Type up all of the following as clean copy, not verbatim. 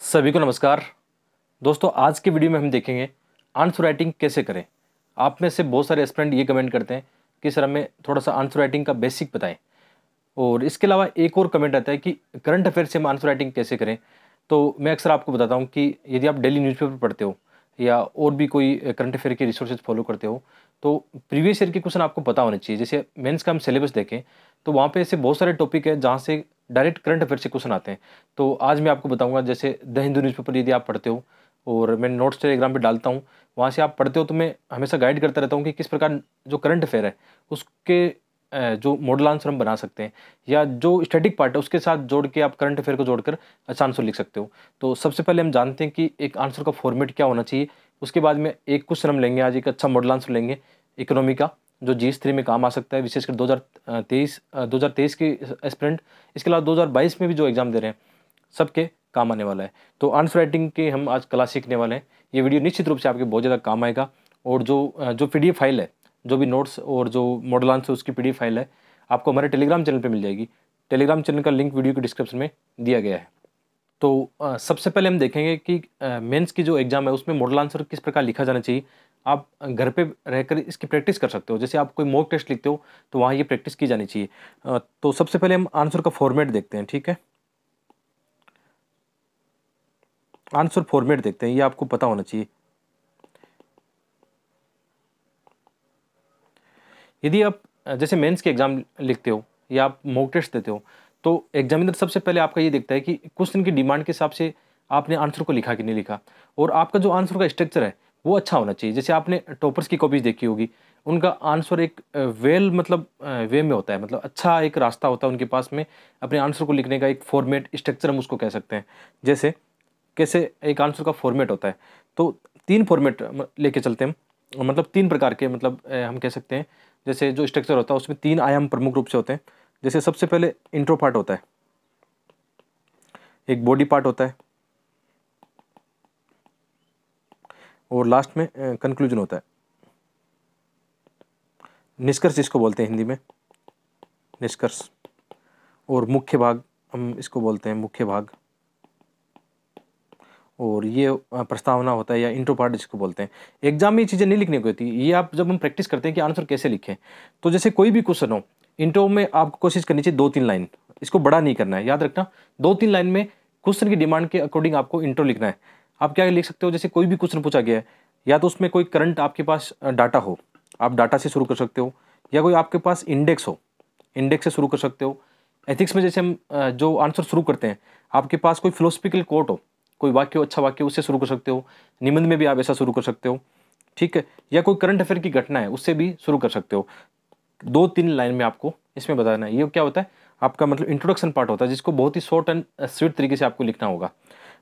सभी को नमस्कार। दोस्तों, आज के वीडियो में हम देखेंगे आंसर राइटिंग कैसे करें। आप में से बहुत सारे एस्पिरेंट ये कमेंट करते हैं कि सर हमें थोड़ा सा आंसर राइटिंग का बेसिक बताएं, और इसके अलावा एक और कमेंट आता है कि करंट अफेयर से हम आंसर राइटिंग कैसे करें। तो मैं अक्सर आपको बताता हूँ कि यदि आप डेली न्यूज़पेपर पढ़ते हो या और भी कोई करंट अफेयर के रिसोर्सेज फॉलो करते हो, तो प्रीवियस ईयर के क्वेश्चन आपको पता होने चाहिए। जैसे मेंस का हम सिलेबस देखें तो वहाँ पे ऐसे बहुत सारे टॉपिक है जहाँ से डायरेक्ट करंट अफेयर से क्वेश्चन आते हैं। तो आज मैं आपको बताऊंगा, जैसे द हिंदू न्यूज़पेपर यदि आप पढ़ते हो, और मैं नोट्स टेलीग्राम पे डालता हूँ, वहाँ से आप पढ़ते हो, तो मैं हमेशा गाइड करता रहता हूँ कि किस प्रकार जो करंट अफेयर है उसके जो मॉडल आंसर हम बना सकते हैं, या जो स्टैटिक पार्ट है उसके साथ जोड़ के आप करंट अफेयर को जोड़कर अच्छा आंसर लिख सकते हो। तो सबसे पहले हम जानते हैं कि एक आंसर का फॉर्मेट क्या होना चाहिए। उसके बाद में एक क्वेश्चन हम लेंगे, आज एक अच्छा मॉडल आंसर लेंगे इकोनॉमी का, जो GS3 में काम आ सकता है, विशेषकर 2023 के एस्पिरेंट। इसके अलावा 2022 में भी जो एग्जाम दे रहे हैं सबके काम आने वाला है। तो आंसर राइटिंग के हम आज क्लास सीखने वाले हैं। ये वीडियो निश्चित रूप से आपके बहुत ज़्यादा काम आएगा। और जो PDF फाइल है, जो भी नोट्स और जो मॉडल आंसर उसकी PDF फाइल है, आपको हमारे टेलीग्राम चैनल पे मिल जाएगी। टेलीग्राम चैनल का लिंक वीडियो के डिस्क्रिप्शन में दिया गया है। तो सबसे पहले हम देखेंगे कि मेंस की जो एग्ज़ाम है उसमें मॉडल आंसर किस प्रकार लिखा जाना चाहिए। आप घर पे रहकर इसकी प्रैक्टिस कर सकते हो। जैसे आप कोई मॉक टेस्ट लिखते हो तो वहाँ ये प्रैक्टिस की जानी चाहिए। तो सबसे पहले हम आंसर का फॉर्मेट देखते हैं, ठीक है। आंसर फॉर्मेट देखते हैं, ये आपको पता होना चाहिए। यदि आप जैसे मेंस के एग्ज़ाम लिखते हो या आप मॉक टेस्ट देते हो, तो एग्जामिनर सबसे पहले आपका ये देखता है कि क्वेश्चन की डिमांड के हिसाब से आपने आंसर को लिखा कि नहीं लिखा, और आपका जो आंसर का स्ट्रक्चर है वो अच्छा होना चाहिए। जैसे आपने टॉपर्स की कॉपीज देखी होगी, उनका आंसर एक वेल मतलब वे में होता है, मतलब अच्छा एक रास्ता होता है उनके पास में अपने आंसर को लिखने का, एक फॉर्मेट स्ट्रक्चर हम उसको कह सकते हैं। जैसे कैसे एक आंसर का फॉर्मेट होता है, तो 3 फॉर्मेट लेके चलते हैं हम, मतलब 3 प्रकार के, मतलब हम कह सकते हैं। जैसे जो स्ट्रक्चर होता है उसमें 3 आयाम प्रमुख रूप से होते हैं। जैसे सबसे पहले इंट्रो पार्ट होता है, एक बॉडी पार्ट होता है, और लास्ट में कंक्लूजन होता है। निष्कर्ष इसको बोलते हैं हिंदी में, निष्कर्ष। और मुख्य भाग हम इसको बोलते हैं, मुख्य भाग। और ये प्रस्तावना होता है या इंट्रो पार्ट जिसको बोलते हैं। एग्जाम में ये चीज़ें नहीं लिखने को होती, ये आप जब हम प्रैक्टिस करते हैं कि आंसर कैसे लिखें। तो जैसे कोई भी क्वेश्चन हो, इंट्रो में आपको कोशिश करनी चाहिए 2-3 लाइन, इसको बड़ा नहीं करना है, याद रखना। 2-3 लाइन में क्वेश्चन की डिमांड के अकॉर्डिंग आपको इंट्रो लिखना है। आप क्या लिख सकते हो, जैसे कोई भी क्वेश्चन पूछा गया है, या तो उसमें कोई करंट आपके पास डाटा हो, आप डाटा से शुरू कर सकते हो, या कोई आपके पास इंडेक्स हो, इंडेक्स से शुरू कर सकते हो। एथिक्स में जैसे हम जो आंसर शुरू करते हैं, आपके पास कोई फिलोसफिकल कोट हो, कोई वाक्य हो, अच्छा वाक्य, उससे शुरू कर सकते हो। निबंध में भी आप ऐसा शुरू कर सकते हो, ठीक है। या कोई करंट अफेयर की घटना है उससे भी शुरू कर सकते हो। 2-3 लाइन में आपको इसमें बताना है। ये क्या होता है, आपका मतलब इंट्रोडक्शन पार्ट होता है, जिसको बहुत ही शॉर्ट एंड स्वीट तरीके से आपको लिखना होगा।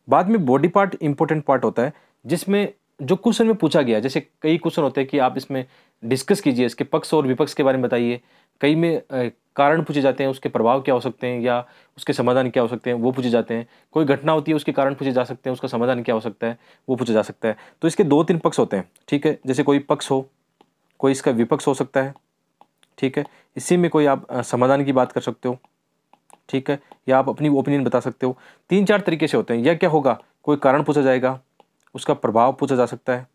बाद में बॉडी पार्ट इंपॉर्टेंट पार्ट होता है, जिसमें जो क्वेश्चन में पूछा गया है, जैसे कई क्वेश्चन होते हैं कि आप इसमें डिस्कस कीजिए, इसके पक्ष और विपक्ष के बारे में बताइए। कई में कारण पूछे जाते हैं, उसके प्रभाव क्या हो सकते हैं या उसके समाधान क्या हो सकते हैं, वो पूछे जाते हैं। कोई घटना होती है, उसके कारण पूछे जा सकते हैं, उसका समाधान क्या हो सकता है, वो पूछा जा सकता है। तो इसके 2-3 पक्ष होते हैं, ठीक है। जैसे कोई पक्ष हो, कोई इसका विपक्ष हो सकता है, ठीक है। इसी में कोई आप समाधान की बात कर सकते हो, ठीक है, या आप अपनी ओपिनियन बता सकते हो। 3-4 तरीके से होते हैं। या क्या होगा, कोई कारण पूछा जाएगा, उसका प्रभाव पूछा जा सकता है,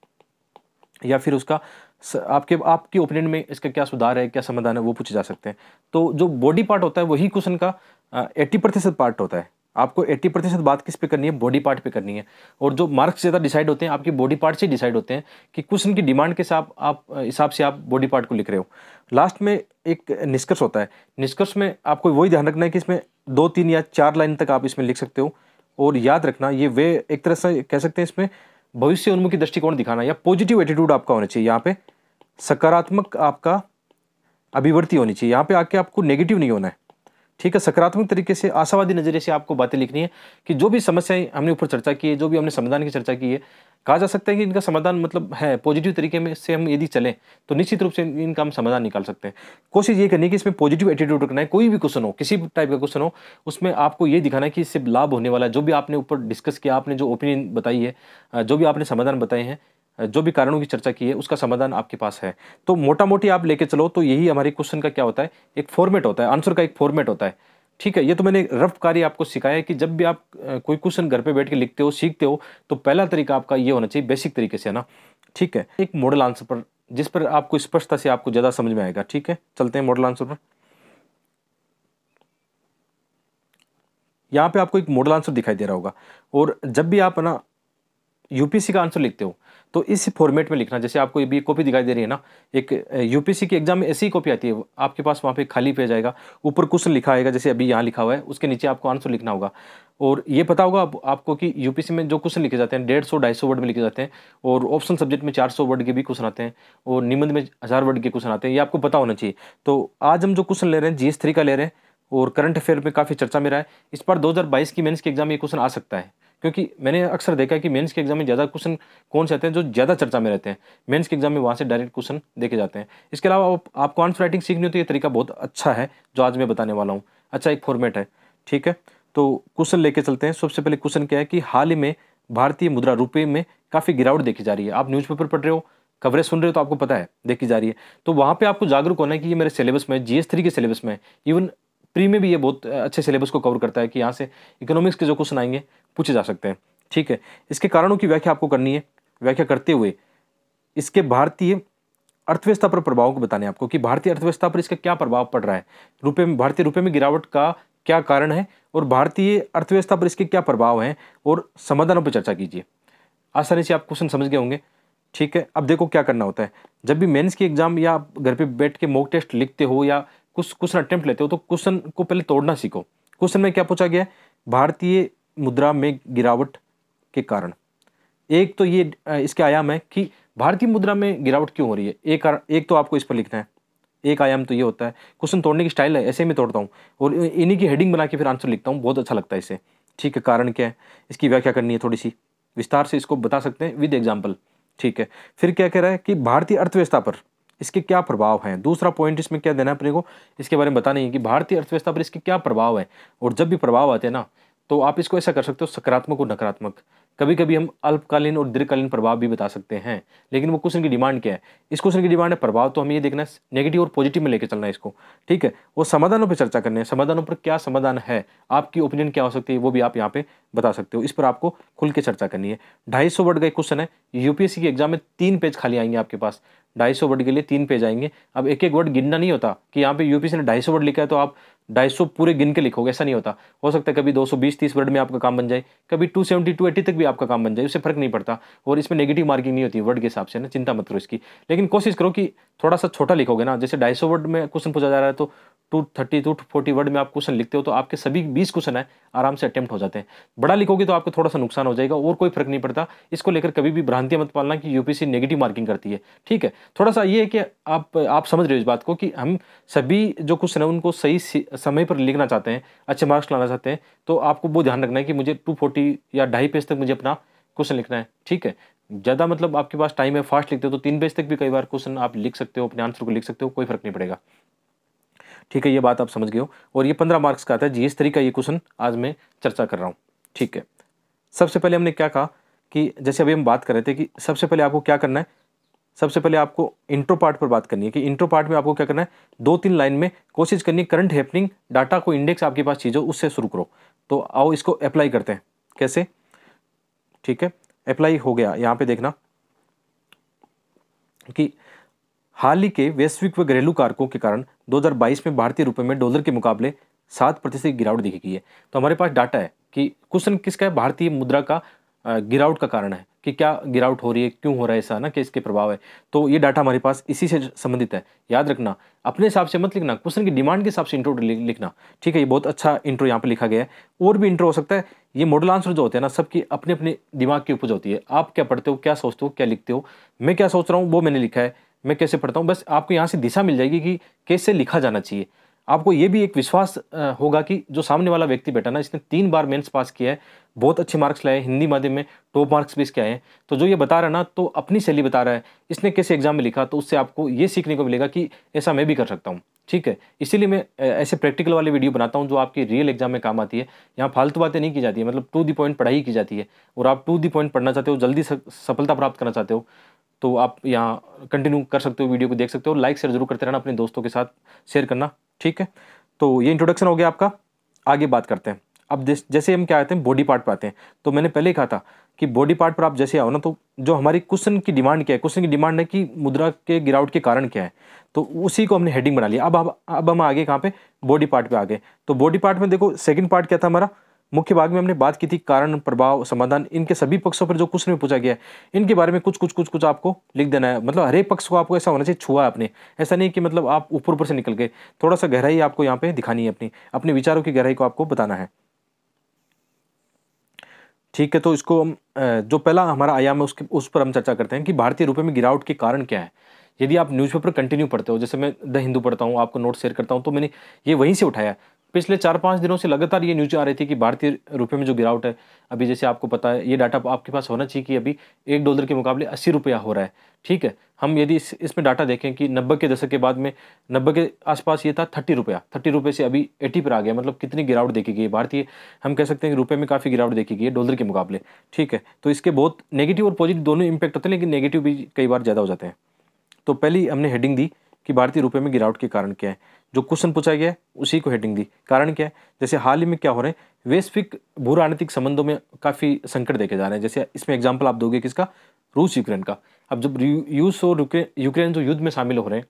या फिर उसका आपकी ओपिनियन में इसका क्या सुधार है, क्या समाधान है, वो पूछे जा सकते हैं। तो जो बॉडी पार्ट होता है वही क्वेश्चन का 80% पार्ट होता है। आपको 80% बात किस पे करनी है, बॉडी पार्ट पे करनी है। और जो मार्क्स ज़्यादा डिसाइड होते हैं आपके बॉडी पार्ट से डिसाइड होते हैं, कि क्वेश्चन की डिमांड के हिसाब से आप बॉडी पार्ट को लिख रहे हो। लास्ट में एक निष्कर्ष होता है। निष्कर्ष में आपको वही ध्यान रखना है कि इसमें 2-3 या 4 लाइन तक आप इसमें लिख सकते हो। और याद रखना, ये वे एक तरह से कह सकते हैं, इसमें भविष्य उन्मुखी दृष्टिकोण दिखाना, या पॉजिटिव एटीट्यूड आपका होना चाहिए। यहाँ पे सकारात्मक आपका अभिवृत्ति होनी चाहिए। यहाँ पे आके आपको नेगेटिव नहीं होना है, ठीक है। सकारात्मक तरीके से, आशावादी नजरिए से आपको बातें लिखनी है, कि जो भी समस्याएं हमने ऊपर चर्चा की है, जो भी हमने समाधान की चर्चा की है, कहा जा सकता है कि इनका समाधान मतलब है पॉजिटिव तरीके में से हम यदि चलें तो निश्चित रूप से इनका हम समाधान निकाल सकते हैं। कोशिश ये करनी है कि इसमें पॉजिटिव एटीट्यूड रखना है। कोई भी क्वेश्चन हो, किसी भी टाइप का क्वेश्चन हो, उसमें आपको ये दिखाना है कि इससे लाभ होने वाला है। जो भी आपने ऊपर डिस्कस किया, आपने जो ओपिनियन बताई है, जो भी आपने समाधान बताए हैं, जो भी कारणों की चर्चा की है, उसका समाधान आपके पास है। तो मोटा मोटी आप लेके चलो तो यही हमारे क्वेश्चन का क्या होता है, एक फॉर्मेट होता है, आंसर का एक फॉर्मेट होता है। ठीक है, ये तो मैंने रफ कार्य आपको सिखाया है कि जब भी आप कोई क्वेश्चन घर पे बैठ के लिखते हो, सीखते हो, तो पहला तरीका आपका ये होना चाहिए बेसिक तरीके से, है ना। ठीक है, एक मॉडल आंसर पर, जिस पर आपको स्पष्टता से आपको ज़्यादा समझ में आएगा। ठीक है, चलते हैं मॉडल आंसर पर। यहाँ पे आपको एक मॉडल आंसर दिखाई दे रहा होगा, और जब भी आप ना यूपीएससी का आंसर लिखते हो तो इस फॉर्मेट में लिखना। जैसे आपको ये भी कॉपी दिखाई दे रही है ना, एक यूपीएससी के एग्जाम में ऐसी कॉपी आती है, आपके पास वहाँ पे खाली पेज आएगा, ऊपर क्वेश्चन लिखा आएगा जैसे अभी यहाँ लिखा हुआ है, उसके नीचे आपको आंसर लिखना होगा। और ये पता होगा आपको कि यूपीएससी में जो क्वेश्चन लिखे जाते हैं 150-250 वर्ड में लिखे जाते हैं, और ऑप्शन सब्जेक्ट में 400 वर्ड के भी क्वेश्चन आते हैं, और निबंध में 1000 वर्ड के क्वेश्चन आते हैं, ये आपको पता होना चाहिए। तो आज हम जो क्वेश्चन ले रहे हैं GS3 का ले रहे हैं, और करंट अफेयर में काफ़ी चर्चा में रहा है। इस बार 2022 की मेंस के एग्जाम में ये क्वेश्चन आ सकता है, क्योंकि मैंने अक्सर देखा है कि मेंस के एग्जाम में ज़्यादा क्वेश्चन कौन से आते हैं जो ज़्यादा चर्चा में रहते हैं, मेंस के एग्जाम में वहाँ से डायरेक्ट क्वेश्चन देखे जाते हैं। इसके अलावा आपको आंसर राइटिंग सीखनी हो तो ये तरीका बहुत अच्छा है जो आज मैं बताने वाला हूँ। अच्छा एक फॉर्मेट है, ठीक है। तो क्वेश्चन लेके चलते हैं। सबसे पहले क्वेश्चन क्या है कि हाल ही में भारतीय मुद्रा रुपये में काफ़ी गिरावट देखी जा रही है। आप न्यूज़पेपर पढ़ रहे हो, कवरेज सुन रहे हो, तो आपको पता है देखी जा रही है। तो वहाँ पे आपको जागरूक होना है कि ये मेरे सिलेबस में, GS3 के सिलेबस में, इवन प्री में भी ये बहुत अच्छे सिलेबस को कवर करता है कि यहाँ से इकोनॉमिक्स के जो क्वेश्चन आएंगे पूछे जा सकते हैं। ठीक है, इसके कारणों की व्याख्या आपको करनी है। व्याख्या करते हुए इसके भारतीय अर्थव्यवस्था पर प्रभाव को बताने आपको कि भारतीय अर्थव्यवस्था पर इसका क्या प्रभाव पड़ रहा है, रुपये में, भारतीय रुपये में गिरावट का क्या कारण है, और भारतीय अर्थव्यवस्था पर इसके क्या प्रभाव हैं, और समाधानों पर चर्चा कीजिए। आसानी से आप क्वेश्चन समझ गए होंगे। ठीक है, अब देखो क्या करना होता है। जब भी मेंस की एग्जाम या आप घर पे बैठ के मॉक टेस्ट लिखते हो या कुछ क्वेश्चन अटेम्प्ट लेते हो, तो क्वेश्चन को पहले तोड़ना सीखो। क्वेश्चन में क्या पूछा गया है, भारतीय मुद्रा में गिरावट के कारण। एक तो ये इसके आयाम है कि भारतीय मुद्रा में गिरावट क्यों हो रही है, एक तो आपको इस पर लिखना है। एक आयाम तो ये होता है। क्वेश्चन तोड़ने की स्टाइल है, ऐसे ही मैं तोड़ता हूँ, और इन्हीं की हेडिंग बना के फिर आंसर लिखता हूँ, बहुत अच्छा लगता है इससे। ठीक है, कारण क्या है, इसकी व्याख्या करनी है, थोड़ी सी विस्तार से इसको बता सकते हैं विद एग्जाम्पल। ठीक है, फिर क्या कह रहा है कि भारतीय अर्थव्यवस्था पर इसके क्या प्रभाव हैं। दूसरा पॉइंट इसमें क्या देना है अपने को, इसके बारे में बताना है कि भारतीय अर्थव्यवस्था पर इसके क्या प्रभाव है। और जब भी प्रभाव आते हैं ना, तो आप इसको ऐसा कर सकते हो, सकारात्मक और नकारात्मक। कभी कभी हम अल्पकालीन और दीर्घकालीन प्रभाव भी बता सकते हैं, लेकिन वो क्वेश्चन की डिमांड क्या है। इस क्वेश्चन की डिमांड है प्रभाव, तो हमें ये देखना है नेगेटिव और पॉजिटिव में लेके चलना है इसको। ठीक है, वो समाधानों पर चर्चा करने हैं, समाधानों पर क्या समाधान है, आपकी ओपिनियन क्या हो सकती है, वो भी आप यहाँ पे बता सकते हो। इस पर आपको खुल के चर्चा करनी है। 250 वर्ड का एक क्वेश्चन है, यूपीएससी के एग्जाम में 3 पेज खाली आएंगे आपके पास। 250 वर्ड के लिए 3 पेज आएंगे। अब एक एक वर्ड गिनना नहीं होता कि यहाँ पे यूपीएससी ने 250 वर्ड लिखा है तो आप 250 पूरे गिन के लिखोगे, ऐसा नहीं होता। हो सकता है कभी 220-30 वर्ड में आपका काम बन जाए, कभी 270-280 तक भी आपका काम बन जाए, उससे फर्क नहीं पड़ता। और इसमें नेगेटिव मार्किंग नहीं होती वर्ड के हिसाब से ना, चिंता मत करो इसकी। लेकिन कोशिश करो कि थोड़ा सा छोटा लिखोगे ना, जैसे 250 वर्ड में क्वेश्चन पूछा जा रहा है तो 230-240 वर्ड में आप क्वेश्चन लिखते हो, तो आपके सभी 20 क्वेश्चन है आराम से अटेम्प्ट हो जाते हैं। बड़ा लिखोगे तो आपको थोड़ा सा नुकसान हो जाएगा, और कोई फर्क नहीं पड़ता। इसको लेकर कभी भी भ्रांतियां मत पालना कि यूपीएससी नेगेटिव मार्किंग करती है। ठीक है, थोड़ा सा ये है कि आप समझ रहे हो इस बात को कि हम सभी जो क्वेश्चन है उनको सही समय पर लिखना चाहते हैं, अच्छे मार्क्स लाना चाहते हैं। तो आपको वो ध्यान रखना है कि मुझे 240 या 2.5 पेज तक मुझे अपना क्वेश्चन लिखना है। ठीक है, ज़्यादा मतलब आपके पास टाइम है, फास्ट लिखते हो तो 3 पेज तक भी कई बार क्वेश्चन आप लिख सकते हो, अपने आंसर को लिख सकते हो, कोई फर्क नहीं पड़ेगा। ठीक है, ये बात आप समझ गए हो। और ये 15 मार्क्स का आता है, GS3 का ये क्वेश्चन आज मैं चर्चा कर रहा हूँ। ठीक है, सबसे पहले हमने क्या कहा कि जैसे अभी हम बात कर रहे थे कि सबसे पहले आपको क्या करना है, सबसे पहले आपको इंट्रो पार्ट पर बात करनी है कि इंट्रो पार्ट में आपको क्या करना है, 2-3 लाइन में कोशिश करनी है करंट हैपनिंग डाटा को, इंडेक्स आपके पास चीज़ हो उससे शुरू करो। तो आओ इसको अप्लाई करते हैं, कैसे। ठीक है, अप्लाई हो गया। यहाँ पे देखना कि हाल ही के वैश्विक व घरेलू कारकों के कारण 2022 में भारतीय रुपये में डॉलर के मुकाबले 7% की गिरावट देखी गई है। तो हमारे पास डाटा है कि क्वेश्चन किसका है, भारतीय मुद्रा का गिरावट का कारण है कि क्या गिरावट हो रही है, क्यों हो रहा है ऐसा ना, कि इसके प्रभाव है। तो ये डाटा हमारे पास इसी से संबंधित है। याद रखना, अपने हिसाब से मत लिखना, क्वेश्चन की डिमांड के हिसाब से इंट्रो लिखना। ठीक है, ये बहुत अच्छा इंट्रो यहाँ पे लिखा गया है। और भी इंट्रो हो सकता है। ये मॉडल आंसर जो होते हैं ना, सबकी अपने अपने दिमाग की उपज होती है। आप क्या पढ़ते हो, क्या सोचते हो, क्या लिखते हो। मैं क्या सोच रहा हूँ वो मैंने लिखा है, मैं कैसे पढ़ता हूँ, बस आपको यहाँ से दिशा मिल जाएगी कि कैसे लिखा जाना चाहिए। आपको ये भी एक विश्वास होगा कि जो सामने वाला व्यक्ति बैठा ना, इसने 3 बार मेंस पास किया है, बहुत अच्छे मार्क्स लाए, हिंदी माध्यम में टॉप मार्क्स भी इसके आए हैं। तो जो ये बता रहा है ना, तो अपनी शैली बता रहा है, इसने कैसे एग्जाम में लिखा, तो उससे आपको ये सीखने को मिलेगा कि ऐसा मैं भी कर सकता हूँ। ठीक है, इसीलिए मैं ऐसे प्रैक्टिकल वाले वीडियो बनाता हूँ जो आपकी रियल एग्जाम में काम आती है। यहाँ फालतू बातें नहीं की जाती है, मतलब टू दी पॉइंट पढ़ाई की जाती है। और आप टू दी पॉइंट पढ़ना चाहते हो, जल्दी सफलता प्राप्त करना चाहते हो, तो आप यहाँ कंटिन्यू कर सकते हो, वीडियो को देख सकते हो। लाइक शेयर जरूर करते रहना, अपने दोस्तों के साथ शेयर करना। ठीक है, तो ये इंट्रोडक्शन हो गया आपका। आगे बात करते हैं। अब जैसे हम क्या आते हैं बॉडी पार्ट पे आते हैं, तो मैंने पहले ही कहा था कि बॉडी पार्ट पर आप जैसे आओ ना, तो जो हमारी क्वेश्चन की डिमांड क्या है, क्वेश्चन की डिमांड है कि मुद्रा के गिरावट के कारण क्या है, तो उसी को हमने हेडिंग बना लिया। अब हम आगे कहाँ पे, बॉडी पार्ट पे आ गए। तो बॉडी पार्ट में देखो सेकंड पार्ट क्या था हमारा, मुख्य भाग में हमने बात की थी कारण प्रभाव समाधान, इनके सभी पक्षों पर जो क्वेश्चन में पूछा गया है इनके बारे में कुछ आपको लिख देना है। मतलब हर एक पक्ष को आपको ऐसा होना चाहिए छुआ आपने, ऐसा नहीं कि मतलब आप ऊपर ऊपर से निकल गए, थोड़ा सा गहराई आपको यहाँ पे दिखानी है, अपनी अपने विचारों की गहराई को आपको बताना है। ठीक है, तो इसको हम जो पहला हमारा आयाम है उसके उस पर हम चर्चा करते हैं कि भारतीय रुपए में गिरावट के कारण क्या है। यदि आप न्यूज़पेपर कंटिन्यू पढ़ते हो, जैसे मैं द हिंदू पढ़ता हूँ, आपको नोट शेयर करता हूँ, तो मैंने ये वहीं से उठाया। पिछले 4-5 दिनों से लगातार ये न्यूज़ आ रही थी कि भारतीय रुपए में जो गिरावट है, अभी जैसे आपको पता है, ये डाटा आपके पास होना चाहिए कि अभी $1 के मुकाबले 80 रुपया हो रहा है। ठीक है, हम यदि इसमें डाटा देखें कि 90 के दशक के बाद में 90 के आसपास ये था 30 रुपया, 30 रुपये से अभी 80 पर आ गया। मतलब कितनी गिरावट देखी गई है भारतीय, हम कह सकते हैं कि रुपये में काफ़ी गिरावट देखी गई है डॉलर के मुकाबले। ठीक है, तो इसके बहुत नेगेटिव और पॉजिटिव दोनों इम्पैक्ट होते हैं, लेकिन नेगेटिव भी कई बार ज़्यादा हो जाते हैं। तो पहली हमने हेडिंग दी कि भारतीय रुपये में गिरावट के कारण क्या है, जो क्वेश्चन पूछा गया है उसी को हेडिंग दी। कारण क्या है, जैसे हाल ही में क्या हो रहा है, वैश्विक भू राजनीतिक संबंधों में काफ़ी संकट देखे जा रहे हैं। जैसे इसमें एग्जाम्पल आप दोगे किसका, रूस यूक्रेन का। अब जब रूस और यूक्रेन जो युद्ध में शामिल हो रहे हैं,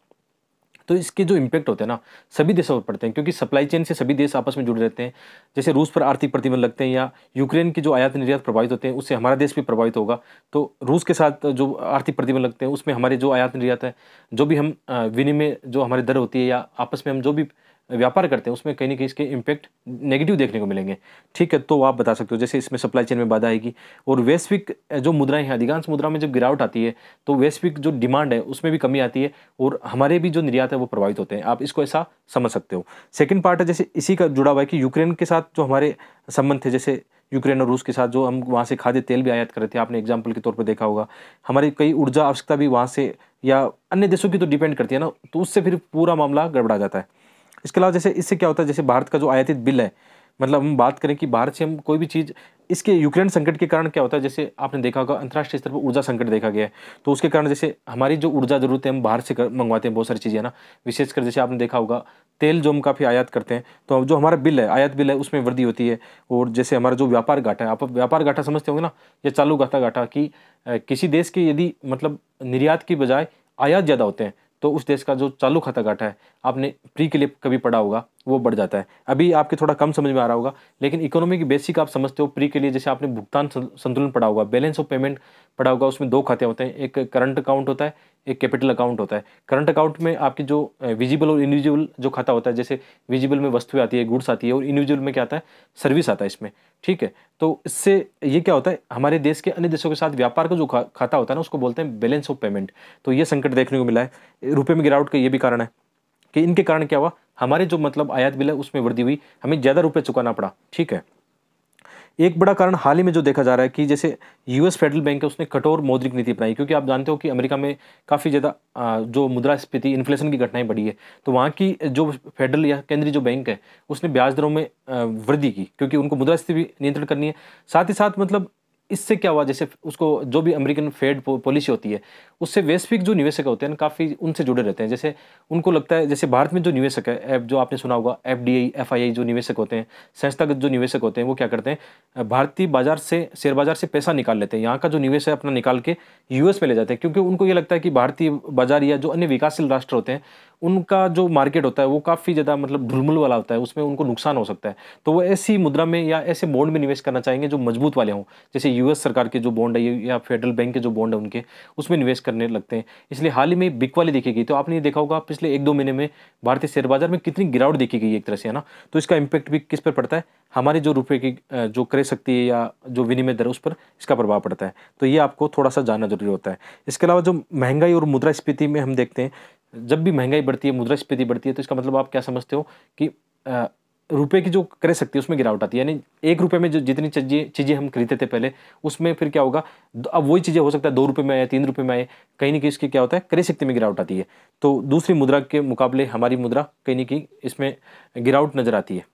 तो इसके जो इम्पैक्ट होते हैं ना, सभी देशों पर पड़ते हैं, क्योंकि सप्लाई चेन से सभी देश आपस में जुड़े रहते हैं। जैसे रूस पर आर्थिक प्रतिबंध लगते हैं या यूक्रेन की जो आयात निर्यात प्रभावित होते हैं, उससे हमारा देश भी प्रभावित होगा। तो रूस के साथ जो आर्थिक प्रतिबंध लगते हैं उसमें हमारे जो आयात निर्यात है, जो भी हम विनिमय जो हमारी दर होती है या आपस में हम जो भी व्यापार करते हैं, उसमें कहीं ना कहीं इसके इम्पैक्ट नेगेटिव देखने को मिलेंगे। ठीक है, तो आप बता सकते हो जैसे इसमें सप्लाई चेन में बाधा आएगी, और वैश्विक जो मुद्राएं हैं, अधिकांश मुद्रा में जब गिरावट आती है तो वैश्विक जो डिमांड है उसमें भी कमी आती है, और हमारे भी जो निर्यात है वो प्रभावित होते हैं। आप इसको ऐसा समझ सकते हो। सेकंड पार्ट है जैसे इसी का जुड़ा हुआ है कि यूक्रेन के साथ जो हमारे संबंध थे, जैसे यूक्रेन और रूस के साथ जो हम वहाँ से खाद्य तेल भी आयात कर रहे थे, आपने एग्जाम्पल के तौर पर देखा होगा। हमारी कई ऊर्जा आवश्यकता भी वहाँ से या अन्य देशों की तो डिपेंड करती है ना, तो उससे फिर पूरा मामला गड़बड़ा जाता है। इसके अलावा जैसे इससे क्या होता है, जैसे भारत का जो आयातित बिल है, मतलब हम बात करें कि भारत से हम कोई भी चीज़, इसके यूक्रेन संकट के कारण क्या होता है, जैसे आपने देखा होगा अंतर्राष्ट्रीय स्तर पर ऊर्जा संकट देखा गया है। तो उसके कारण जैसे हमारी जो ऊर्जा जरूरत है हम बाहर से मंगवाते हैं बहुत सारी चीज़ें ना, विशेषकर जैसे आपने देखा होगा तेल जो हम काफ़ी आयात करते हैं, तो जो हमारा बिल है, आयात बिल है, उसमें वृद्धि होती है। और जैसे हमारा जो व्यापार घाटा है, आप व्यापार घाटा समझते होंगे ना, या चालू घाटा कि किसी देश के यदि मतलब निर्यात की बजाय आयात ज़्यादा होते हैं, तो उस देश का जो चालू खाता घाटा है, आपने प्री के लिए कभी पढ़ा होगा, वो बढ़ जाता है। अभी आपके थोड़ा कम समझ में आ रहा होगा, लेकिन इकोनॉमी की बेसिक आप समझते हो। प्री के लिए जैसे आपने भुगतान संतुलन पढ़ा होगा, बैलेंस ऑफ पेमेंट पढ़ा होगा, उसमें 2 खाते होते हैं, एक करंट अकाउंट होता है, एक कैपिटल अकाउंट होता है। करंट अकाउंट में आपकी जो विजिबल और इनविजिबल जो खाता होता है, जैसे विजिबल में वस्तुएं आती है, गुड्स आती है, और इनविजिबल में क्या आता है, सर्विस आता है इसमें। ठीक है, तो इससे ये क्या होता है, हमारे देश के अन्य देशों के साथ व्यापार का जो खाता होता है ना, उसको बोलते हैं बैलेंस ऑफ पेमेंट। तो ये संकट देखने को मिला है। रुपये में गिरावट का ये भी कारण है कि इनके कारण क्या हुआ, हमारे जो मतलब आयात बिल है उसमें वृद्धि हुई, हमें ज़्यादा रुपये चुकाना पड़ा। ठीक है, एक बड़ा कारण हाल ही में जो देखा जा रहा है कि जैसे यूएस फेडरल बैंक है, उसने कठोर मौद्रिक नीति अपनाई, क्योंकि आप जानते हो कि अमेरिका में काफ़ी ज़्यादा जो मुद्रास्फीति इन्फ्लेशन की घटनाएं बढ़ी है। तो वहाँ की जो फेडरल या केंद्रीय जो बैंक है, उसने ब्याज दरों में वृद्धि की, क्योंकि उनको मुद्रास्फीति भी नियंत्रण करनी है। साथ ही साथ मतलब इससे क्या हुआ, जैसे उसको जो भी अमेरिकन फेड पॉलिसी होती है, उससे वैश्विक जो निवेशक होते हैं ना, काफ़ी उनसे जुड़े रहते हैं। जैसे उनको लगता है, जैसे भारत में जो निवेशक है, जो आपने सुना होगा एफडीआई, एफआईआई जो निवेशक होते हैं, संस्थागत जो निवेशक होते हैं, वो क्या करते हैं, भारतीय बाजार से, शेयर बाजार से पैसा निकाल लेते हैं। यहाँ का जो निवेश है अपना निकाल के यूएस में ले जाते हैं, क्योंकि उनको ये लगता है कि भारतीय बाजार या जो अन्य विकासशील राष्ट्र होते हैं, उनका जो मार्केट होता है वो काफ़ी ज़्यादा मतलब ढुलमुल वाला होता है, उसमें उनको नुकसान हो सकता है। तो वो ऐसी मुद्रा में या ऐसे बॉन्ड में निवेश करना चाहेंगे जो मजबूत वाले हों, जैसे यूएस सरकार के जो बॉन्ड है या फेडरल बैंक के जो बॉन्ड है उनके, उसमें निवेश करने लगते हैं। इसलिए हाल ही में बिक वाली देखी गई। तो आपने ये देखा होगा पिछले 1-2 महीने में भारतीय शेयर बाजार में कितनी गिरावट देखी गई एक तरह से, है ना। तो इसका इम्पैक्ट भी किस पर पड़ता है, हमारी जो रुपये की जो क्रय शक्ति है या जो विनिमय दर, उस पर इसका प्रभाव पड़ता है। तो ये आपको थोड़ा सा जानना जरूरी होता है। इसके अलावा जो महंगाई और मुद्रास्फीति में हम देखते हैं, जब भी महंगाई बढ़ती है, मुद्रास्फीति बढ़ती है, तो इसका मतलब आप क्या समझते हो कि रुपए की जो क्रय शक्ति है उसमें गिरावट आती है। यानी ₹1 में जो जितनी चीज़ें हम खरीदते थे पहले, उसमें फिर क्या होगा, अब वही चीज़ें हो सकता है ₹2 में आए, ₹3 में आए, कहीं न कहीं इसकी क्या होता है, क्रय शक्ति में गिरावट आती है। तो दूसरी मुद्रा के मुकाबले हमारी मुद्रा कहीं न कहीं इसमें गिरावट नज़र आती है।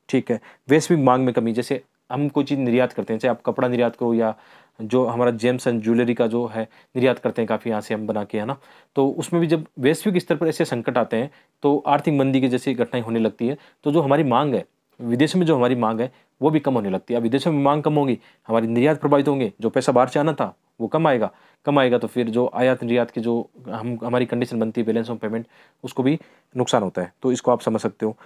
ठीक है, वैश्विक मांग में कमी, जैसे हम कोई चीज़ निर्यात करते हैं, चाहे आप कपड़ा निर्यात करो या जो हमारा जेम्स एंड ज्वेलरी का जो है निर्यात करते हैं काफ़ी यहाँ से हम बना के, है ना। तो उसमें भी जब वैश्विक स्तर पर ऐसे संकट आते हैं, तो आर्थिक मंदी की जैसी घटनाएं होने लगती है। तो जो हमारी मांग है विदेशों में जो हमारी मांग है वो भी कम होने लगती है। अब विदेशों में मांग कम होगी, हमारी निर्यात प्रभावित होंगे, जो पैसा बाहर से आना था वो कम आएगा तो फिर जो आयात निर्यात की जो हमारी कंडीशन बनती है बैलेंस ऑफ पेमेंट, उसको भी नुकसान होता है। तो इसको आप समझ सकते हो।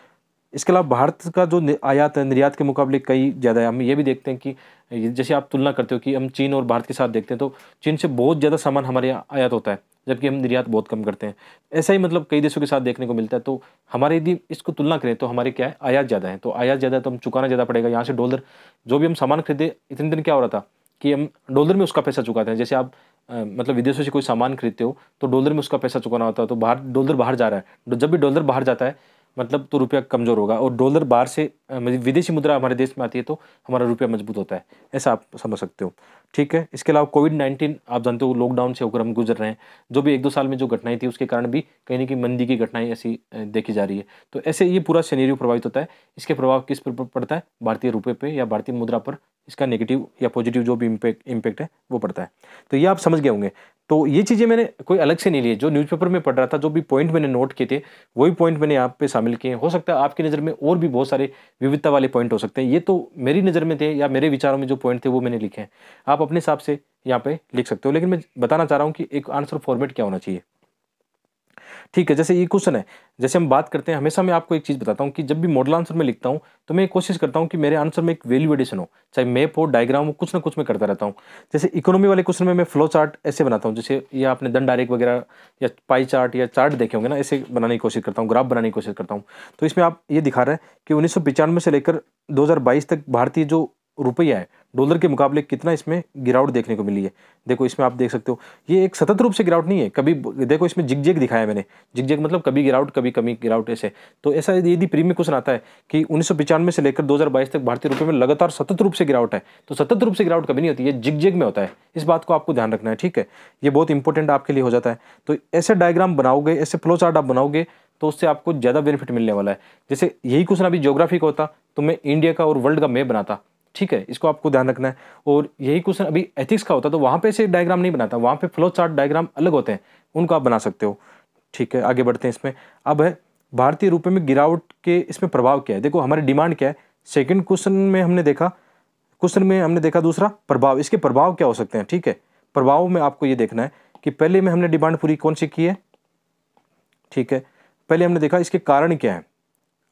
इसके अलावा भारत का जो आयात है निर्यात के मुकाबले कई ज़्यादा है। हम ये भी देखते हैं कि जैसे आप तुलना करते हो कि हम चीन और भारत के साथ देखते हैं तो चीन से बहुत ज़्यादा सामान हमारे यहाँ आयात होता है, जबकि हम निर्यात बहुत कम करते हैं। ऐसा ही मतलब कई देशों के साथ देखने को मिलता है। तो हमारे यदि इसको तुलना करें तो हमारे क्या है, आयात ज़्यादा है। तो आयात ज़्यादा है तो हम चुकाना ज़्यादा पड़ेगा। यहाँ से डॉलर जो भी हम सामान खरीदे, इतने दिन क्या हो रहा था कि हम डॉलर में उसका पैसा चुकाते हैं। जैसे आप मतलब विदेशों से कोई सामान खरीदते हो तो डॉलर में उसका पैसा चुकाना होता है। तो बाहर डॉलर बाहर जा रहा है, जब भी डॉलर बाहर जाता है मतलब तो रुपया कमज़ोर होगा, और डॉलर बाहर से विदेशी मुद्रा हमारे देश में आती है तो हमारा रुपया मजबूत होता है। ऐसा आप समझ सकते हो। ठीक है। इसके अलावा कोविड-19 आप जानते हो, लॉकडाउन से होकर हम गुजर रहे हैं। जो भी 1-2 साल में जो घटनाएं थी उसके कारण भी कहीं न कहीं मंदी की घटनाएं ऐसी देखी जा रही है। तो ऐसे ये पूरा सिनेरियो प्रभावित होता है। इसके प्रभाव किस पर पड़ता है, भारतीय रुपये पे या भारतीय मुद्रा पर इसका नेगेटिव या पॉजिटिव जो भी इम्पैक्ट है वो पड़ता है। तो ये आप समझ गए होंगे। तो ये चीज़ें मैंने कोई अलग से नहीं ली है, जो न्यूज़पेपर में पढ़ रहा था, जो भी पॉइंट मैंने नोट किए थे वही पॉइंट मैंने यहाँ पे शामिल किए हैं। हो सकता है आपकी नज़र में और भी बहुत सारे विविधता वाले पॉइंट हो सकते हैं। ये तो मेरी नज़र में थे या मेरे विचारों में जो पॉइंट थे वो मैंने लिखे हैं। आप अपने हिसाब से यहाँ पे लिख सकते हो, लेकिन मैं बताना चाह रहा हूँ कि एक आंसर फॉर्मेट क्या होना चाहिए। ठीक है। जैसे ये क्वेश्चन है, जैसे हम बात करते हैं, हमेशा मैं आपको एक चीज़ बताता हूँ कि जब भी मॉडल आंसर में लिखता हूँ तो मैं कोशिश करता हूँ कि मेरे आंसर में एक वैल्यू एडिशन हो, चाहे मैप हो, डायग्राम हो, कुछ ना कुछ मैं करता रहता हूँ। जैसे इकोनॉमी वाले क्वेश्चन में मैं फ्लो चार्ट ऐसे बनाता हूँ, जैसे ये आपने दंड आरेख वगैरह या पाई चार्ट या चार्ट देखे होंगे ना, ऐसे बनाने की कोशिश करता हूँ, ग्राफ बनाने की कोशिश करता हूँ। तो इसमें आप ये दिखा रहा है कि 1995 से लेकर 2022 तक भारतीय जो रुपया है डॉलर के मुकाबले कितना इसमें गिरावट देखने को मिली है। देखो इसमें आप देख सकते हो, ये एक सतत रूप से गिरावट नहीं है। कभी देखो इसमें जिग-जैग दिखाया है मैंने, जिग-जैग मतलब कभी गिरावट कभी कमी गिरावट ऐसे। तो ऐसा यदि प्रीमियम क्वेश्चन आता है कि 1995 से लेकर 2022 तक भारतीय रुपये में लगातार सतत रूप से गिरावट है, तो सतत रूप से गिरावट कभी नहीं होती है, जिग-जैग में होता है। इस बात को आपको ध्यान रखना है। ठीक है। ये बहुत इंपॉर्टेंट आपके लिए हो जाता है। तो ऐसे डायग्राम बनाओगे, ऐसे फ्लो चार्ट आप बनाओगे तो उससे आपको ज़्यादा बेनिफिट मिलने वाला है। जैसे यही क्वेश्चन अभी ज्योग्राफी का होता तो मैं इंडिया का और वर्ल्ड का मैप बनाता। ठीक है। इसको आपको ध्यान रखना है। और यही क्वेश्चन अभी एथिक्स का होता तो वहाँ पे ऐसे डायग्राम नहीं बनाता, वहाँ पे फ्लो चार्ट डायग्राम अलग होते हैं, उनको आप बना सकते हो। ठीक है। आगे बढ़ते हैं इसमें। अब है भारतीय रुपये में गिरावट के इसमें प्रभाव क्या है। देखो हमारी डिमांड क्या है, सेकंड क्वेश्चन में हमने देखा, दूसरा प्रभाव, इसके प्रभाव क्या हो सकते हैं। ठीक है। प्रभाव में आपको ये देखना है कि पहले में हमने डिमांड पूरी कौन सी की है। ठीक है। पहले हमने देखा इसके कारण क्या है,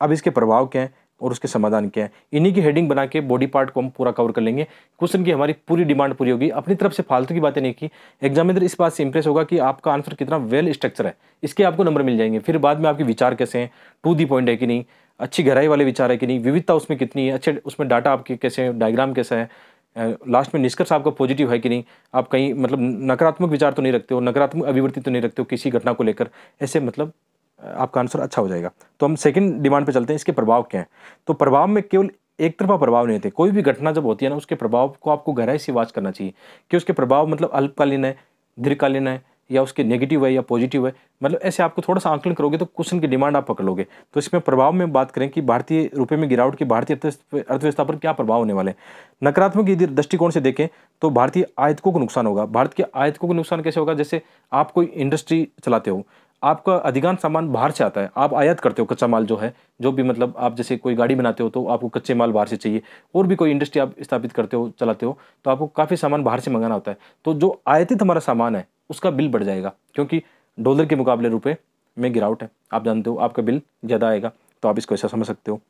अब इसके प्रभाव क्या है और उसके समाधान क्या है। इन्हीं की हेडिंग बना के बॉडी पार्ट को हम पूरा कवर कर लेंगे। क्वेश्चन की हमारी पूरी डिमांड पूरी होगी। अपनी तरफ से फालतू की बातें नहीं की। एग्जामिनर इस बात से इंप्रेस होगा कि आपका आंसर कितना वेल स्ट्रक्चर है, इसके आपको नंबर मिल जाएंगे। फिर बाद में आपके विचार कैसे हैं, टू दी पॉइंट है कि नहीं, अच्छी गहराई वाले विचार है कि नहीं, विविधता उसमें कितनी है, अच्छे उसमें डाटा आपके कैसे हैं, डायग्राम कैसा है, लास्ट में निष्कर्ष आपका पॉजिटिव है कि नहीं, आप कहीं मतलब नकारात्मक विचार तो नहीं रखते हो, नकारात्मक अभिवृत्ति तो नहीं रखते हो किसी घटना को लेकर, ऐसे मतलब आपका आंसर अच्छा हो जाएगा। तो हम सेकंड डिमांड पे चलते हैं, इसके प्रभाव क्या हैं। तो प्रभाव में केवल एक तरफा प्रभाव नहीं होते। कोई भी घटना जब होती है ना, उसके प्रभाव को आपको गहराई से वाच करना चाहिए कि उसके प्रभाव मतलब अल्पकालीन है, दीर्घकालीन है, या उसके नेगेटिव है या पॉजिटिव है। मतलब ऐसे आपको थोड़ा सा आंकलन करोगे तो क्वेश्चन की डिमांड आप पकड़ लोगे। तो इसमें प्रभाव में बात करें कि भारतीय रुपये में गिरावट की भारतीय अर्थव्यवस्था पर क्या प्रभाव होने वाले हैं। नकारात्मक यदि दृष्टिकोण से देखें तो भारतीय आयातकों को नुकसान होगा। भारत के आयातकों को नुकसान कैसे होगा, जैसे आप कोई इंडस्ट्री चलाते हो, आपका अधिकांश सामान बाहर से आता है, आप आयात करते हो कच्चा माल जो है, जो भी मतलब आप जैसे कोई गाड़ी बनाते हो तो आपको कच्चे माल बाहर से चाहिए, और भी कोई इंडस्ट्री आप स्थापित करते हो चलाते हो तो आपको काफ़ी सामान बाहर से मंगाना होता है। तो जो आयातित हमारा सामान है उसका बिल बढ़ जाएगा, क्योंकि डॉलर के मुकाबले रुपये में गिरावट है, आप जानते हो, आपका बिल ज़्यादा आएगा। तो आप इसको ऐसा समझ सकते हो।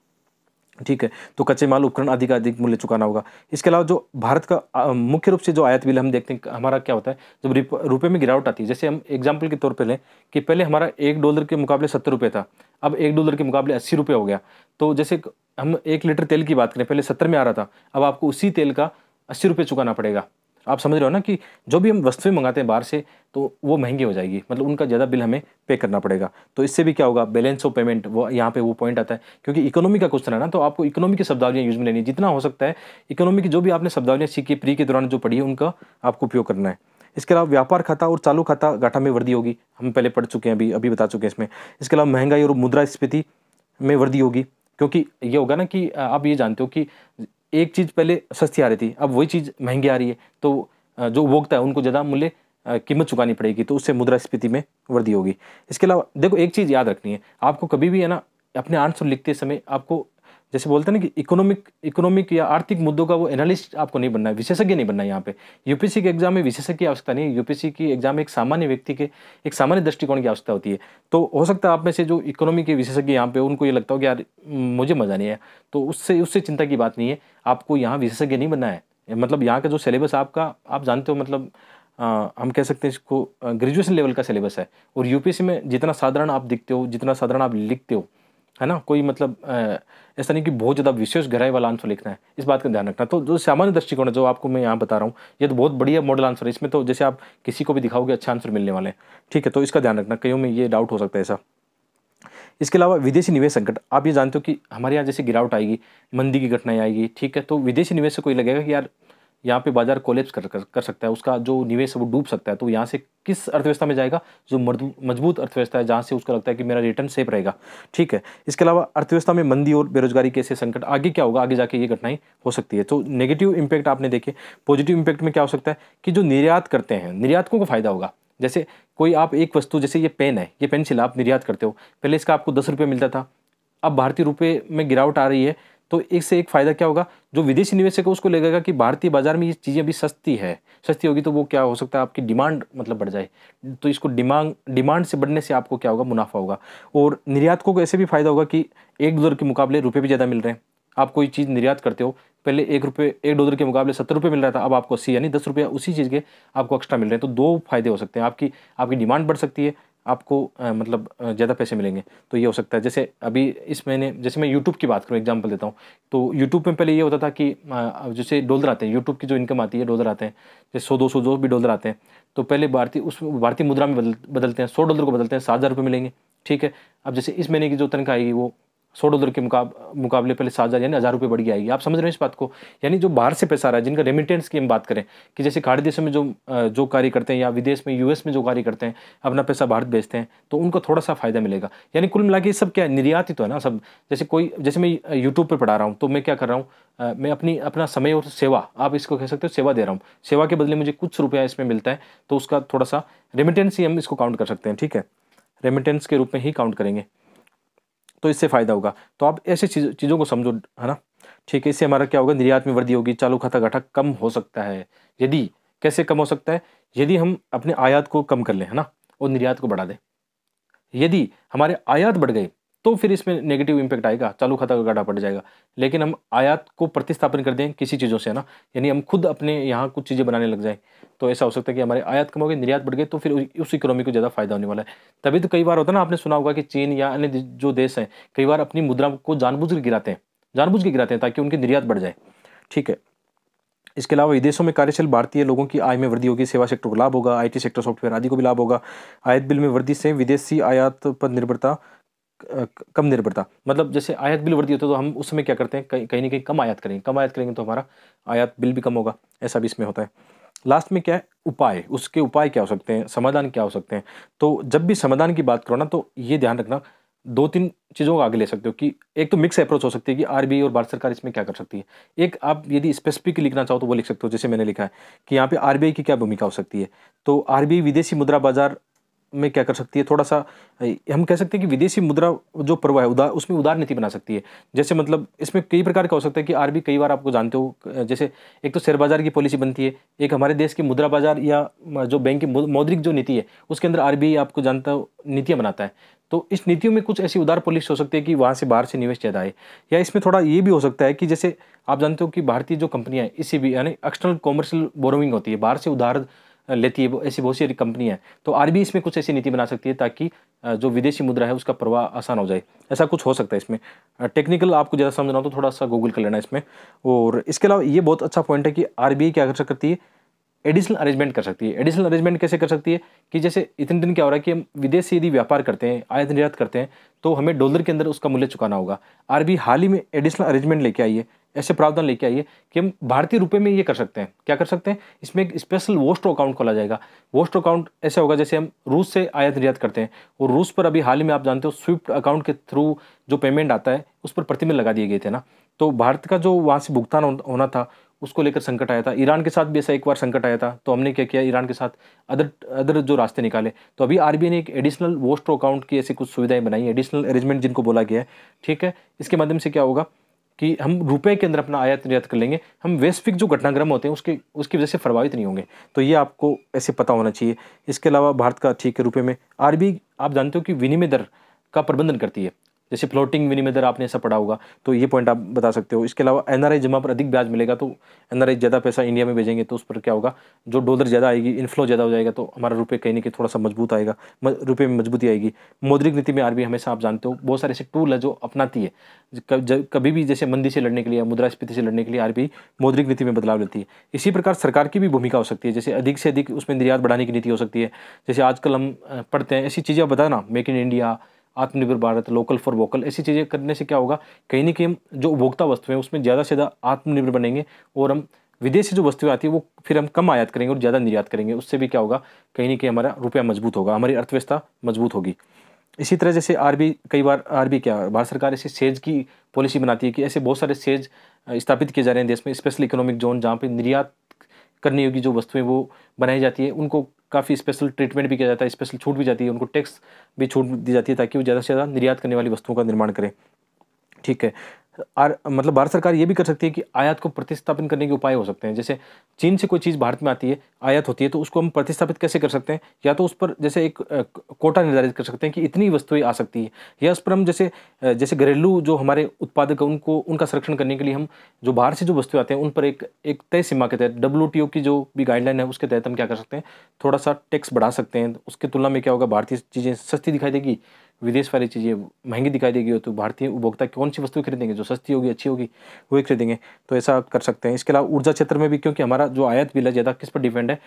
ठीक है। तो कच्चे माल उपकरण आदि का अधिक मूल्य चुकाना होगा। इसके अलावा जो भारत का मुख्य रूप से जो आयात बिल हम देखते हैं, हमारा क्या होता है जब रुपये में गिरावट आती है। जैसे हम एग्जाम्पल के तौर पर लें कि पहले हमारा $1 के मुकाबले 70 रुपये था, अब $1 के मुकाबले 80 रुपये हो गया। तो जैसे हम 1 लीटर तेल की बात करें, पहले 70 में आ रहा था, अब आपको उसी तेल का 80 रुपये चुकाना पड़ेगा। आप समझ रहे हो ना कि जो भी हम वस्तुएं मंगाते हैं बाहर से तो वो महंगी हो जाएगी, मतलब उनका ज़्यादा बिल हमें पे करना पड़ेगा। तो इससे भी क्या होगा, बैलेंस ऑफ पेमेंट, वो यहाँ पे वो पॉइंट आता है, क्योंकि इकोनॉमी का क्वेश्चन है ना, तो आपको इकोनॉमी की शब्दावलियाँ यूज में लेनी है। जितना हो सकता है इकोनॉमी की जो भी आपने शब्दावलियाँ सीखी प्री के दौरान जो पढ़ी है उनका आपको उपयोग करना है। इसके अलावा व्यापार खाता और चालू खाता घाटा में वृद्धि होगी, हम पहले पढ़ चुके हैं, अभी बता चुके हैं इसमें। इसके अलावा महंगाई और मुद्रास्फीति में वृद्धि होगी, क्योंकि ये होगा ना कि आप ये जानते हो कि एक चीज़ पहले सस्ती आ रही थी, अब वही चीज़ महंगी आ रही है, तो जो उपभोक्ता है उनको ज़्यादा मूल्य कीमत चुकानी पड़ेगी, तो उससे मुद्रास्फीति में वृद्धि होगी। इसके अलावा देखो एक चीज़ याद रखनी है आपको, कभी भी है ना अपने आंसर लिखते समय आपको जैसे बोलते हैं ना कि इकोनॉमिक या आर्थिक मुद्दों का वो एनालिस्ट आपको नहीं बनना है, विशेषज्ञ नहीं बनना है यहाँ पे। यूपीएससी के एग्जाम में विशेषज्ञ की आवश्यकता नहीं है, यूपीएससी की एग्जाम में एक सामान्य व्यक्ति के एक सामान्य दृष्टिकोण की आवश्यकता होती है। तो हो सकता है आप में से जो इकोनॉमी के विशेषज्ञ यहाँ पे, उनको ये लगता हो कि यार मुझे मज़ा नहीं है, तो उससे उससे चिंता की बात नहीं है। आपको यहाँ विशेषज्ञ नहीं बनना है, मतलब यहाँ का जो सिलेबस आपका, आप जानते हो, मतलब हम कह सकते हैं इसको ग्रेजुएशन लेवल का सिलेबस है। और यूपीएससी में जितना साधारण आप दिखते हो, जितना साधारण आप लिखते हो, है ना, कोई मतलब ऐसा नहीं कि बहुत ज़्यादा विशेष गहराई वाला आंसर लिखना है, इस बात का ध्यान रखना। तो जो सामान्य दृष्टिकोण है जो आपको मैं यहाँ बता रहा हूँ, ये तो बहुत बढ़िया मॉडल आंसर है। इसमें तो जैसे आप किसी को भी दिखाओगे अच्छा आंसर मिलने वाले हैं, ठीक है। तो इसका ध्यान रखना, कईयों में ये डाउट हो सकता है ऐसा। इसके अलावा विदेशी निवेश संकट, आप ये जानते हो कि हमारे यहाँ जैसे गिरावट आएगी, मंदी की घटनाएं आएगी, ठीक है, तो विदेशी निवेश से कोई लगेगा कि यार यहाँ पे बाजार कोलेप्स कर सकता है, उसका जो निवेश है वो डूब सकता है। तो यहाँ से किस अर्थव्यवस्था में जाएगा, जो मजबूत अर्थव्यवस्था है, जहाँ से उसको लगता है कि मेरा रिटर्न सेफ रहेगा, ठीक है। इसके अलावा अर्थव्यवस्था में मंदी और बेरोजगारी के ऐसे संकट, आगे क्या होगा, आगे जाके ये घटनाएं हो सकती है। तो नेगेटिव इंपैक्ट आपने देखे। पॉजिटिव इंपैक्ट में क्या हो सकता है कि जो निर्यात करते हैं, निर्यातकों को फायदा होगा। जैसे कोई आप एक वस्तु, जैसे ये पेन है, ये पेंसिल आप निर्यात करते हो, पहले इसका आपको 10 रुपये मिलता था, अब भारतीय रुपये में गिरावट आ रही है, तो इससे एक फ़ायदा क्या होगा, जो विदेशी निवेशक है उसको लगेगा कि भारतीय बाजार में ये चीज़ें अभी सस्ती है, सस्ती होगी, तो वो क्या हो सकता है, आपकी डिमांड मतलब बढ़ जाए। तो इसको डिमांड से बढ़ने से आपको क्या होगा, मुनाफा होगा। और निर्यातकों को ऐसे भी फ़ायदा होगा कि $1 के मुकाबले रुपये भी ज़्यादा मिल रहे हैं। आप कोई चीज़ निर्यात करते हो, पहले $1 के मुकाबले $70 मिल रहा था, अब आपको 80 यानी $10 उसी चीज़ के आपको एक्स्ट्रा मिल रहे हैं। तो दो फायदे हो सकते हैं, आपकी डिमांड बढ़ सकती है, आपको मतलब ज़्यादा पैसे मिलेंगे। तो ये हो सकता है। जैसे अभी इस महीने, जैसे मैं यूट्यूब की बात करूँ, एग्जांपल देता हूँ, तो यूट्यूब में पहले ये होता था कि जैसे डॉलर आते हैं, यूट्यूब की जो इनकम आती है, डॉलर आते हैं, जैसे 100-200 जो भी डॉलर आते हैं, तो पहले भारतीय मुद्रा में बदलते हैं, $100 को बदलते हैं, $7,000 मिलेंगे, ठीक है। अब जैसे इस महीने की जो तनख्वाह आएगी वो $100 के मुकाबले पहले 7,000 यानी $1,000 बढ़ के आएगी। आप समझ रहे हैं इस बात को। यानी जो बाहर से पैसा आ रहा है, जिनका रेमिटेंस की हम बात करें, कि जैसे खाड़ी देशों में जो कार्य करते हैं, या विदेश में यूएस में जो कार्य करते हैं, अपना पैसा भारत भेजते हैं, तो उनको थोड़ा सा फायदा मिलेगा। यानी कुल मिला के सब क्या है, निर्यात ही तो है ना सब। जैसे मैं यूट्यूब पर पढ़ा रहा हूँ, तो मैं क्या कर रहा हूँ, मैं अपना समय और सेवा, आप इसको कह सकते हो सेवा दे रहा हूँ, सेवा के बदले मुझे कुछ रुपया इसमें मिलता है, तो उसका थोड़ा सा रेमिटेंस ही हम इसको काउंट कर सकते हैं, ठीक है, रेमिटेंस के रूप में ही काउंट करेंगे, तो इससे फ़ायदा होगा। तो आप ऐसे चीज़ों को समझो, है ना, ठीक है। इससे हमारा क्या होगा, निर्यात में वृद्धि होगी, चालू खाता घाटा कम हो सकता है। यदि कैसे कम हो सकता है, यदि हम अपने आयात को कम कर लें, है ना, और निर्यात को बढ़ा दें। यदि हमारे आयात बढ़ गए तो फिर इसमें नेगेटिव इंपैक्ट आएगा, चालू खाता का घाटा बढ़ जाएगा। लेकिन हम आयात को प्रतिस्थापन कर दें किसी चीज़ों से, है ना, यानी हम खुद अपने यहाँ कुछ चीज़ें बनाने लग जाएं, तो ऐसा हो सकता है कि हमारे आयात कम हो गए, निर्यात बढ़ गए, तो फिर उस इकोनॉमी को ज़्यादा फायदा होने वाला है। तभी तो कई बार होता है ना, आपने सुना होगा कि चीन या अन्य जो देश हैं, कई बार अपनी मुद्रा को जानबूझ के गिराते हैं ताकि उनकी निर्यात बढ़ जाए, ठीक है। इसके अलावा विदेशों में कार्यशील भारतीय लोगों की आय में वृद्धि होगी, सेवा सेक्टर को लाभ होगा, आईटी सेक्टर, सॉफ्टवेयर आदि को भी लाभ होगा। आयात बिल में वृद्धि से विदेशी आयात पर निर्भरता कम निर्भरता, मतलब जैसे आयात बिल वृद्धि होता है तो हम उस समय क्या करते हैं, कहीं ना कहीं कम आयात करेंगे तो हमारा आयात बिल भी कम होगा, ऐसा भी इसमें होता है। लास्ट में क्या है, उपाय, उसके उपाय क्या हो सकते हैं, समाधान क्या हो सकते हैं। तो जब भी समाधान की बात करो ना, तो ये ध्यान रखना, 2-3 चीज़ों को आगे ले सकते हो कि एक तो मिक्स अप्रोच हो सकती है कि आरबीआई और भारत सरकार इसमें क्या कर सकती है। एक आप यदि स्पेसिफिक लिखना चाहो तो वो लिख सकते हो, जैसे मैंने लिखा है कि यहाँ पे आरबीआई की क्या भूमिका हो सकती है। तो आरबीआई विदेशी मुद्रा बाजार में क्या कर सकती है, थोड़ा सा हम कह सकते हैं कि विदेशी मुद्रा जो प्रवाह है उसमें उदार नीति बना सकती है। जैसे मतलब इसमें कई प्रकार का हो सकता है कि आरबीआई कई बार आपको जानते हो, जैसे एक तो शेयर बाजार की पॉलिसी बनती है, एक हमारे देश की मुद्रा बाजार या जो बैंक की मौद्रिक जो नीति है उसके अंदर आरबीआई आपको जानता हो नीतियाँ बनाता है। तो इस नीतियों में कुछ ऐसी उदार पॉलिसी हो सकती है कि वहाँ से बाहर से निवेश ज़्यादा आए। या इसमें थोड़ा ये भी हो सकता है कि जैसे आप जानते हो कि भारतीय जो कंपनियाँ हैं, इसी भी यानी एक्सटर्नल कॉमर्शियल बोरोइंग होती है, बाहर से उधार लेती है, ऐसी बहुत सी कंपनियाँ हैं। तो आरबीआई इसमें कुछ ऐसी नीति बना सकती है ताकि जो विदेशी मुद्रा है उसका प्रवाह आसान हो जाए, ऐसा कुछ हो सकता है इसमें। टेक्निकल आपको ज़्यादा समझना हो तो थोड़ा सा गूगल कर लेना इसमें। और इसके अलावा ये बहुत अच्छा पॉइंट है कि आरबीआई क्या कर सकती है, एडिशनल अरेंजमेंट कर सकती है। एडिशनल अरेंजमेंट कैसे कर सकती है कि जैसे इतने दिन क्या हो रहा है कि हम विदेश से यदि व्यापार करते हैं, आयात निर्यात करते हैं, तो हमें डॉलर के अंदर उसका मूल्य चुकाना होगा। आरबीआई हाल ही में एडिशनल अरेंजमेंट लेके आई है, ऐसे प्रावधान लेके आई है कि हम भारतीय रुपए में ये कर सकते हैं। क्या कर सकते हैं, इसमें एक स्पेशल वोस्ट्रो अकाउंट खोला जाएगा। वोस्ट्रो अकाउंट ऐसा होगा जैसे हम रूस से आयात निर्यात करते हैं, और रूस पर अभी हाल ही में आप जानते हो स्विफ्ट अकाउंट के थ्रू जो पेमेंट आता है उस पर प्रतिबंध लगा दिए गए थे ना। तो भारत का जो वहाँ से भुगतान होना था उसको लेकर संकट आया था। ईरान के साथ भी ऐसा एक बार संकट आया था, तो हमने क्या किया, ईरान के साथ अदर जो रास्ते निकाले। तो अभी आरबीआई ने एक एडिशनल वोस्ट्रो अकाउंट की ऐसी कुछ सुविधाएं बनाई, एडिशनल अरेंजमेंट जिनको बोला गया है, ठीक है। इसके माध्यम से क्या होगा कि हम रुपए के अंदर अपना आयात निर्यात कर लेंगे, हम वैश्विक जो घटनाक्रम होते हैं उसकी वजह से प्रभावित नहीं होंगे। तो ये आपको ऐसे पता होना चाहिए। इसके अलावा भारत का ठीक है रुपए में आरबीआई आप जानते हो कि विनिमय दर का प्रबंधन करती है, जैसे फ्लोटिंग विनिमय दर आपने ऐसा पढ़ा होगा, तो ये पॉइंट आप बता सकते हो। इसके अलावा एनआरआई जमा पर अधिक ब्याज मिलेगा, तो एनआरआई ज़्यादा पैसा इंडिया में भेजेंगे तो उस पर क्या होगा, जो डॉलर ज़्यादा आएगी, इन्फ्लो ज़्यादा हो जाएगा, तो हमारा रुपये कहीं ना कहीं थोड़ा सा मजबूत आएगा, रुपये में मजबूती आएगी। मौद्रिक नीति में आरबीआई हमेशा आप जानते हो बहुत सारे ऐसे टूल है जो अपनाती है, कभी भी जैसे मंदी से लड़ने के लिए, मुद्रास्फीति से लड़ने के लिए आरबीआई मौद्रिक नीति में बदलाव लेती है। इसी प्रकार सरकार की भी भूमिका हो सकती है, जैसे अधिक से अधिक उसमें निर्यात बढ़ाने की नीति हो सकती है। जैसे आजकल हम पढ़ते हैं ऐसी चीज़ें, आप बताया ना, मेक इन इंडिया, आत्मनिर्भर भारत, लोकल फॉर वोकल, ऐसी चीज़ें करने से क्या होगा, कहीं ना कहीं हम जो उपभोक्ता वस्तुएं हैं उसमें ज़्यादा से ज़्यादा आत्मनिर्भर बनेंगे, और हम विदेशी जो वस्तुएं आती है वो फिर हम कम आयात करेंगे और ज़्यादा निर्यात करेंगे। उससे भी क्या होगा, कहीं ना कहीं हमारा रुपया मजबूत होगा, हमारी अर्थव्यवस्था मजबूत होगी। इसी तरह जैसे आरबीआई कई बार आरबीआई क्या, भारत सरकार ऐसे सेज की पॉलिसी बनाती है कि ऐसे बहुत सारे सेज स्थापित किए जा रहे हैं देश में, स्पेशल इकोनॉमिक जोन, जहाँ पे निर्यात करनी होगी जो वस्तुएं वो बनाई जाती है, उनको काफ़ी स्पेशल ट्रीटमेंट भी किया जाता है, स्पेशल छूट भी जाती है, उनको टैक्स भी छूट दी जाती है, ताकि वो ज़्यादा से ज़्यादा निर्यात करने वाली वस्तुओं का निर्माण करें। ठीक है। मतलब भारत सरकार ये भी कर सकती है कि आयात को प्रतिस्थापन करने के उपाय हो सकते हैं। जैसे चीन से कोई चीज़ भारत में आती है, आयात होती है, तो उसको हम प्रतिस्थापित कैसे कर सकते हैं, या तो उस पर जैसे एक कोटा निर्धारित कर सकते हैं कि इतनी वस्तुएं आ सकती है, या उस पर हम जैसे घरेलू जो हमारे उत्पादक हैं उनको, उनका संरक्षण करने के लिए हम जो बाहर से जो वस्तुएं आते हैं उन पर एक तय सीमा के तहत, WTO की जो भी गाइडलाइन है उसके तहत हम क्या कर सकते हैं, थोड़ा सा टैक्स बढ़ा सकते हैं। उसकी तुलना में क्या होगा, भारतीय चीज़ें सस्ती दिखाई देगी, विदेश वाली चीज़ें महंगी दिखाई देगी, तो भारतीय उपभोक्ता कौन सी वस्तु खरीदेंगे, जो सस्ती होगी, अच्छी होगी, वही खरीदेंगे। तो ऐसा कर सकते हैं। इसके अलावा ऊर्जा क्षेत्र में भी, क्योंकि हमारा जो आयात बिल है ज़्यादा किस पर डिपेंड है,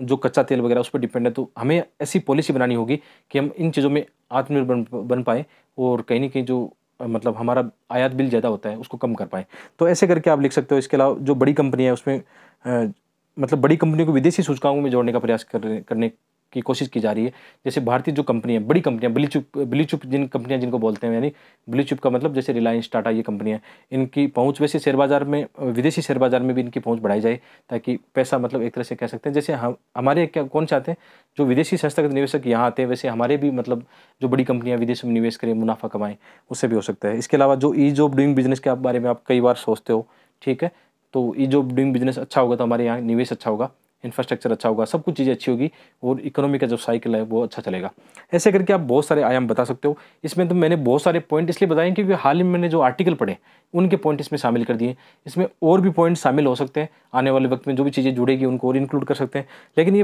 जो कच्चा तेल वगैरह उस पर डिपेंड है, तो हमें ऐसी पॉलिसी बनानी होगी कि हम इन चीज़ों में आत्मनिर्भर बन पाएँ, और कहीं ना कहीं जो मतलब हमारा आयात बिल ज़्यादा होता है उसको कम कर पाएँ। तो ऐसे करके आप लिख सकते हो। इसके अलावा जो बड़ी कंपनियाँ है उसमें मतलब बड़ी कंपनियों को विदेशी सूचकांकों में जोड़ने का प्रयास करने की कोशिश की जा रही है। जैसे भारतीय जो कंपनियां, बड़ी कंपनियां, ब्लू चिप जिनको बोलते हैं, यानी ब्लू चिप का मतलब जैसे रिलायंस, टाटा, ये कंपनियां, इनकी पहुंच वैसे शेयर बाजार में, विदेशी शेयर बाजार में भी इनकी पहुंच बढ़ाई जाए, ताकि पैसा मतलब एक तरह से कह सकते हैं, जैसे हम हमारे क्या कौन चाहते हैं, जो विदेशी संस्थागत निवेशक यहाँ आते हैं, वैसे हमारे भी मतलब जो बड़ी कंपनियां विदेशों में निवेश करें, मुनाफा कमाएं, उससे भी हो सकता है। इसके अलावा जो ईज ऑफ डूइंग बिजनेस के बारे में आप कई बार सोचते हो, ठीक है, तो ईज ऑफ डूइंग बिजनेस अच्छा होगा तो हमारे यहाँ निवेश अच्छा होगा, इंफ्रास्ट्रक्चर अच्छा होगा, सब कुछ चीज़ें अच्छी होगी, और इकोनॉमी का जो साइकिल है वो अच्छा चलेगा। ऐसे करके आप बहुत सारे आयाम बता सकते हो। इसमें तो मैंने बहुत सारे पॉइंट इसलिए बताए क्योंकि हाल ही में मैंने जो आर्टिकल पढ़े उनके पॉइंट इसमें शामिल कर दिए। इसमें और भी पॉइंट शामिल हो सकते हैं, आने वाले वक्त में जो भी चीज़ें जुड़ेगी उनको और इंक्लूड कर सकते हैं, लेकिन ये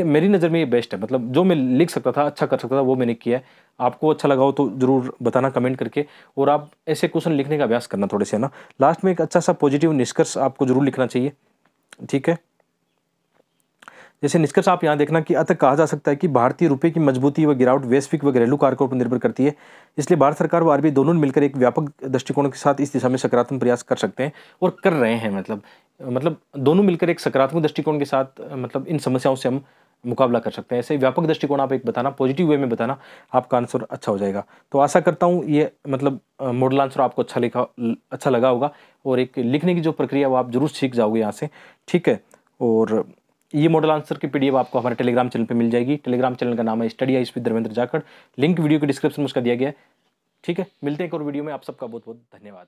मेरी नज़र में ये बेस्ट है। मतलब जो मैं लिख सकता था, अच्छा कर सकता था, वो मैंने किया है। आपको अच्छा लगा हो तो ज़रूर बताना कमेंट करके, और आप ऐसे क्वेश्चन लिखने का अभ्यास करना थोड़े से, है ना। लास्ट में एक अच्छा सा पॉजिटिव निष्कर्ष आपको जरूर लिखना चाहिए, ठीक है। जैसे निष्कर्ष आप यहाँ देखना कि अतः कहा जा सकता है कि भारतीय रुपये की मजबूती व गिरावट वैश्विक व घरेलू कारकों पर निर्भर करती है। इसलिए भारत सरकार व आरबीआई दोनों मिलकर एक व्यापक दृष्टिकोण के साथ इस दिशा में सकारात्मक प्रयास कर सकते हैं, और कर रहे हैं। मतलब दोनों मिलकर एक सकारात्मक दृष्टिकोण के साथ मतलब इन समस्याओं से हम मुकाबला कर सकते हैं। ऐसे व्यापक दृष्टिकोण आप एक बताना, पॉजिटिव वे में बताना, आपका आंसर अच्छा हो जाएगा। तो आशा करता हूँ ये मतलब मॉडल आंसर आपको अच्छा लगा होगा, और एक लिखने की जो प्रक्रिया वो आप जरूर सीख जाओगे यहाँ से, ठीक है। और ये मॉडल आंसर की PDF आपको हमारे टेलीग्राम चैनल पे मिल जाएगी। टेलीग्राम चैनल का नाम है study ice with Dharmendra Jakhar. Link video के डिस्क्रिप्शन में उसका दिया गया है, ठीक है। मिलते हैं एक और वीडियो में। आप सबका बहुत बहुत धन्यवाद।